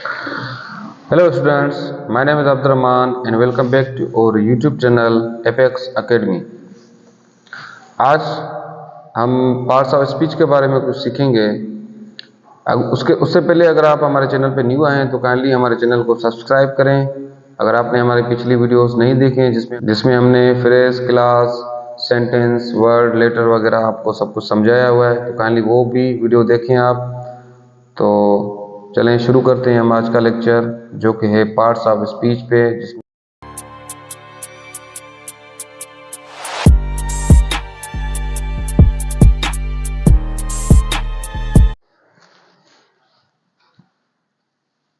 Hello students, my name is Abdurrahman and welcome back to our YouTube channel Apex Academy। आज हम parts of speech के बारे में कुछ सीखेंगे। उससे पहले अगर आप हमारे चैनल पर न्यू आए हैं तो काइंडली हमारे चैनल को सब्सक्राइब करें। अगर आपने हमारी पिछली वीडियोस नहीं देखी हैं जिसमें हमने phrase, class, sentence, word, letter वगैरह आपको सब कुछ समझाया हुआ है, तो काइंडली वो भी वीडियो देखें आप। तो चलें शुरू करते हैं हम आज का लेक्चर, जो कि है पार्ट्स ऑफ स्पीच पे।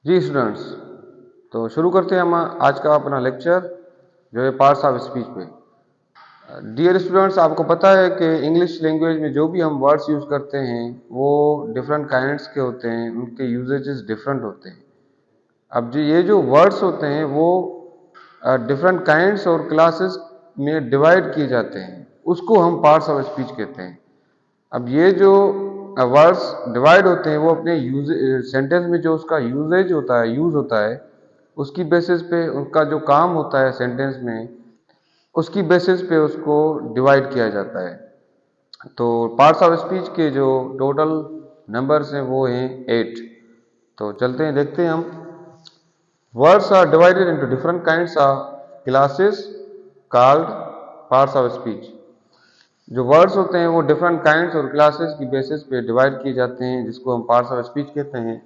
जी स्टूडेंट्स, तो शुरू करते हैं हम आज का अपना लेक्चर, जो है पार्ट्स ऑफ स्पीच पे। डियर स्टूडेंट्स, आपको पता है कि इंग्लिश लैंग्वेज में जो भी हम वर्ड्स यूज़ करते हैं वो डिफरेंट काइंड्स के होते हैं, उनके यूजेजेस डिफरेंट होते हैं। अब जी ये जो वर्ड्स होते हैं वो डिफरेंट काइंड्स और क्लासेस में डिवाइड किए जाते हैं, उसको हम पार्ट्स ऑफ स्पीच कहते हैं। अब ये जो वर्ड्स डिवाइड होते हैं वो अपने सेंटेंस में जो उसका यूज होता है उसकी बेसिस पे, उनका जो काम होता है सेंटेंस में, उसकी बेसिस पे उसको डिवाइड किया जाता है। तो पार्ट्स ऑफ स्पीच के जो टोटल नंबर्स हैं वो हैं 8। तो चलते हैं, देखते हैं हम। Words are divided into different kinds of classes called parts of speech. जो वर्ड्स होते हैं वो डिफरेंट काइंड्स और क्लासेस की बेसिस पे डिवाइड किए जाते हैं, जिसको हम पार्ट्स ऑफ स्पीच कहते हैं।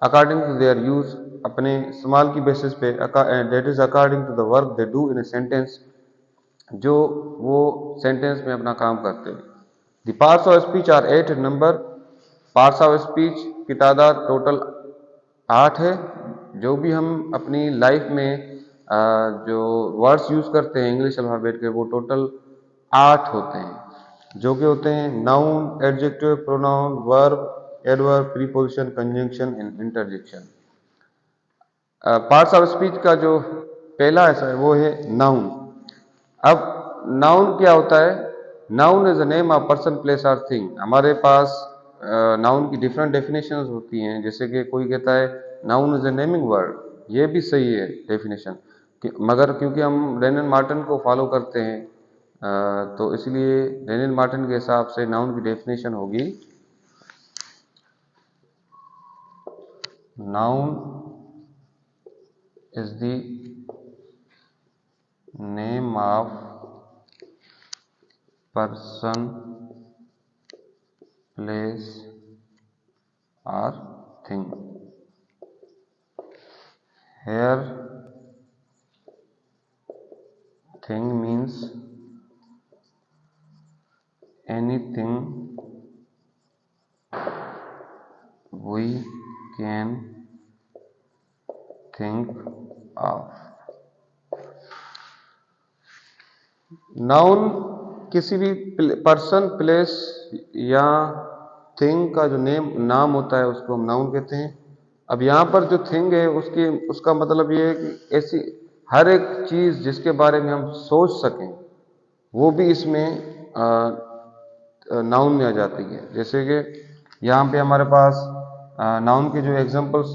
अकॉर्डिंग टू देयर यूज, अपने इस्तेमाल की बेसिस पे, that is according to the work they do in a sentence, जो वो सेंटेंस में अपना काम करते हैं। The parts of speech are 8 number. Parts of speech की तादाद टोटल 8 है। जो भी हम अपनी लाइफ में जो वर्ड्स यूज करते हैं इंग्लिश अल्फाबेट के, वो टोटल 8 होते हैं, जो कि होते हैं noun, adjective, pronoun, verb, adverb, preposition, conjunction and interjection. Parts of speech का जो पहला है वो है नाउन। अब नाउन क्या होता है? Noun is a name of person, place और थिंग। हमारे पास नाउन की डिफरेंट डेफिनेशंस होती हैं। जैसे कि कोई कहता है noun is a naming word, ये भी सही है डेफिनेशन, मगर क्योंकि हम लेनिन मार्टिन को फॉलो करते हैं तो इसलिए लेनिन मार्टिन के हिसाब से नाउन की डेफिनेशन होगी, noun is the name of person, place और thing. Here thing means anything we can think of। Noun किसी भी पर्सन, प्लेस या थिंग का जो नाम होता है उसको हम नाउन कहते हैं। अब यहाँ पर जो थिंग है उसका मतलब ये है कि ऐसी हर एक चीज़ जिसके बारे में हम सोच सकें वो भी इसमें नाउन में आ जाती है। जैसे कि यहाँ पे हमारे पास नाउन के जो एग्जांपल्स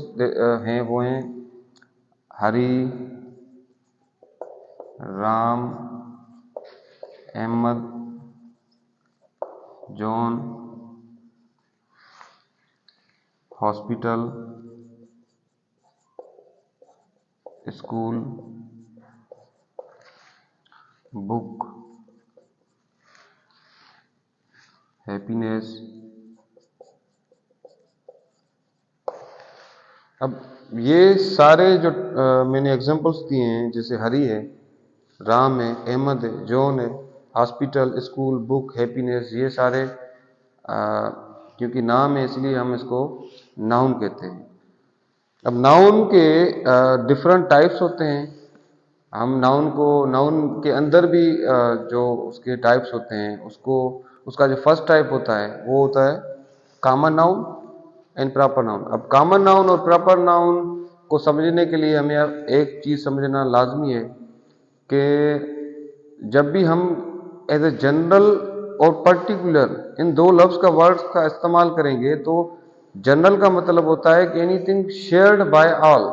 हैं वो हैं Hari, Ram, Ahmad, John, hospital, school, book, happiness. अब ये सारे जो मैंने एग्जांपल्स दिए हैं, जैसे हरी है, राम है, अहमद है, जॉन है, हॉस्पिटल, स्कूल, बुक, हैप्पीनेस, ये सारे क्योंकि नाम है इसलिए हम इसको नाउन कहते हैं। अब नाउन के डिफरेंट टाइप्स होते हैं। हम नाउन के अंदर भी जो उसके टाइप्स होते हैं उसका जो फर्स्ट टाइप होता है वो होता है common noun and proper noun. अब कॉमन नाउन और प्रॉपर नाउन को समझने के लिए हमें एक चीज़ समझना लाजमी है कि जब भी हम एज ए जनरल और पर्टिकुलर इन दो लफ्ज़ का वर्ड्स का इस्तेमाल करेंगे तो जनरल का मतलब होता है कि एनीथिंग शेयर्ड बाय ऑल,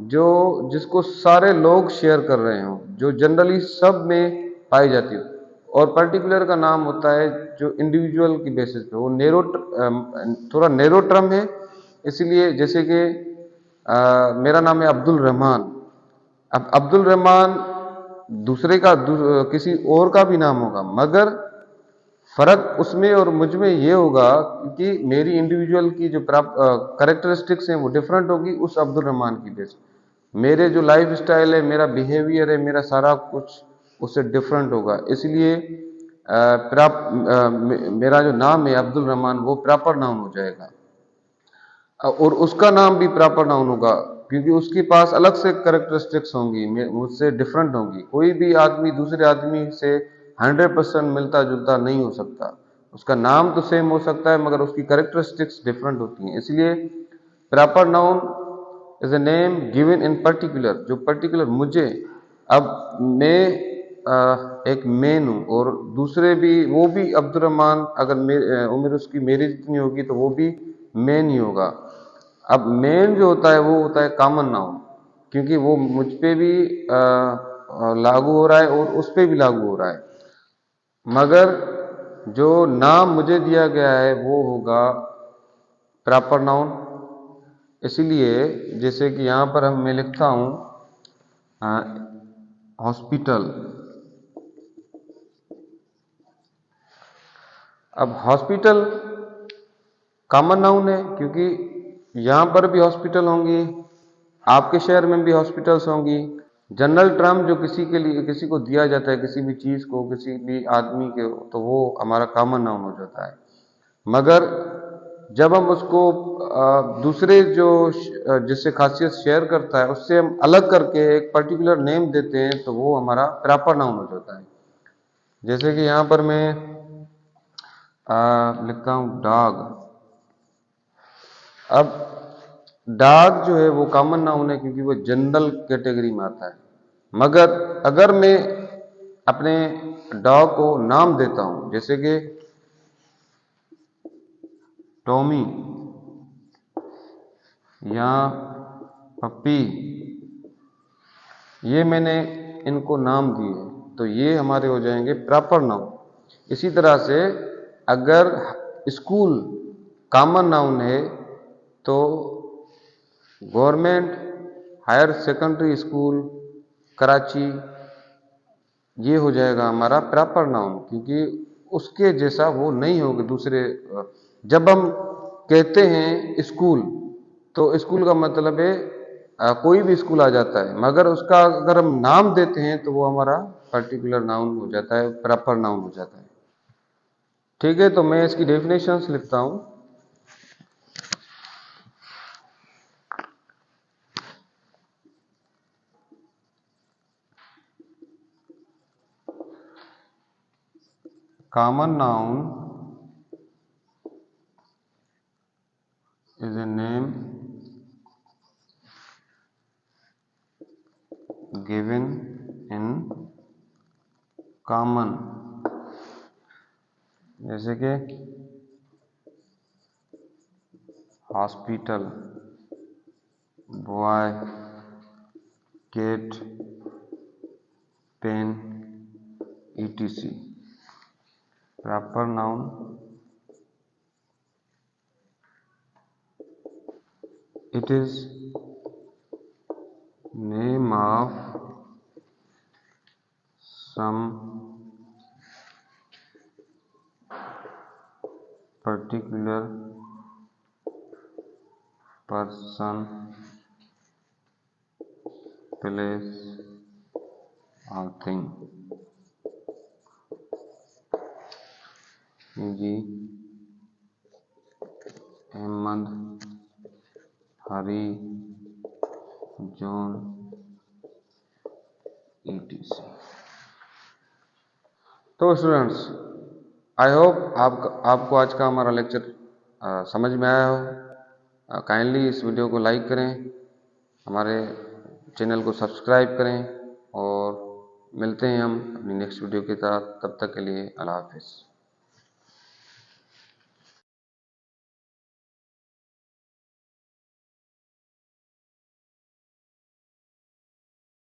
जो जिसको सारे लोग शेयर कर रहे हो, जो जनरली सब में पाई जाती हो। और पर्टिकुलर का नाम होता है जो इंडिविजुअल की बेसिस पे, वो थोड़ा नेरो टर्म है। इसलिए जैसे कि मेरा नाम है अब्दुल रहमान। अब अब्दुल रहमान दूसरे का किसी और का भी नाम होगा, मगर फर्क उसमें और मुझ में ये होगा कि मेरी इंडिविजुअल की जो करेक्टरिस्टिक्स हैं वो डिफरेंट होगी उस अब्दुल रहमान की बेस। मेरे जो लाइफ स्टाइल है, मेरा बिहेवियर है, मेरा सारा कुछ उससे डिफरेंट होगा। इसलिए मेरा जो नाम है अब्दुल रहमान वो प्रॉपर नाउन हो जाएगा, और उसका नाम भी प्रॉपर नाउन होगा, क्योंकि उसके पास अलग से करेक्टरिस्टिक्स होंगी, मुझसे डिफरेंट होंगी। कोई भी आदमी दूसरे आदमी से 100% मिलता जुलता नहीं हो सकता। उसका नाम तो सेम हो सकता है, मगर उसकी करेक्टरिस्टिक्स डिफरेंट होती हैं। इसलिए proper noun is a name given in particular, जो पर्टिकुलर मुझे, अब मैं एक मेन हूँ और दूसरे भी, वो भी अब्दुल रहमान, अगर उम्र उसकी मेरी जितनी होगी तो वो भी मेन ही होगा। अब मेन जो होता है वो होता है कॉमन नाउन, क्योंकि वो मुझ पे भी लागू हो रहा है और उस पे भी लागू हो रहा है। मगर जो नाम मुझे दिया गया है वो होगा प्रॉपर नाउन। इसीलिए जैसे कि यहाँ पर मैं लिखता हूँ हॉस्पिटल। अब हॉस्पिटल कॉमन नाउन है, क्योंकि यहाँ पर भी हॉस्पिटल होंगी, आपके शहर में भी हॉस्पिटल्स होंगी। जनरल टर्म जो किसी के लिए, किसी को दिया जाता है, किसी भी चीज को, किसी भी आदमी के, तो वो हमारा कॉमन नाउन हो जाता है। मगर जब हम उसको दूसरे जो जिससे खासियत शेयर करता है उससे हम अलग करके एक पर्टिकुलर नेम देते हैं, तो वो हमारा प्रॉपर नाउन हो जाता है। जैसे कि यहाँ पर मैं लिखता हूँ डॉग। अब डॉग जो है वो कॉमन नाउन है, क्योंकि वो जनरल कैटेगरी में आता है। मगर अगर मैं अपने डॉग को नाम देता हूं, जैसे कि टॉमी या पप्पी, ये मैंने इनको नाम दिए, तो ये हमारे हो जाएंगे प्रॉपर नाउन। इसी तरह से अगर स्कूल कॉमन नाउन है तो government higher secondary school Karachi, ये हो जाएगा हमारा प्रॉपर नाउन, क्योंकि उसके जैसा वो नहीं होगा दूसरे। जब हम कहते हैं स्कूल, तो स्कूल का मतलब है कोई भी स्कूल आ जाता है, मगर उसका अगर हम नाम देते हैं तो वो हमारा पर्टिकुलर नाउन हो जाता है, प्रॉपर नाउन हो जाता है। ठीक है, तो मैं इसकी डेफिनेशंस लिखता हूं। Common noun is a name given in common, जैसे कि hospital, boy, cat, pen, etc. Proper noun it is name of some particular person, place or thing। जी, अहमद, हरी, जॉन, etc। तो स्टूडेंट्स, आई होप आपको आज का हमारा लेक्चर समझ में आया हो। काइंडली इस वीडियो को लाइक करें, हमारे चैनल को सब्सक्राइब करें, और मिलते हैं हम अपनी नेक्स्ट वीडियो के साथ। तब तक के लिए अल्लाह हाफिज़।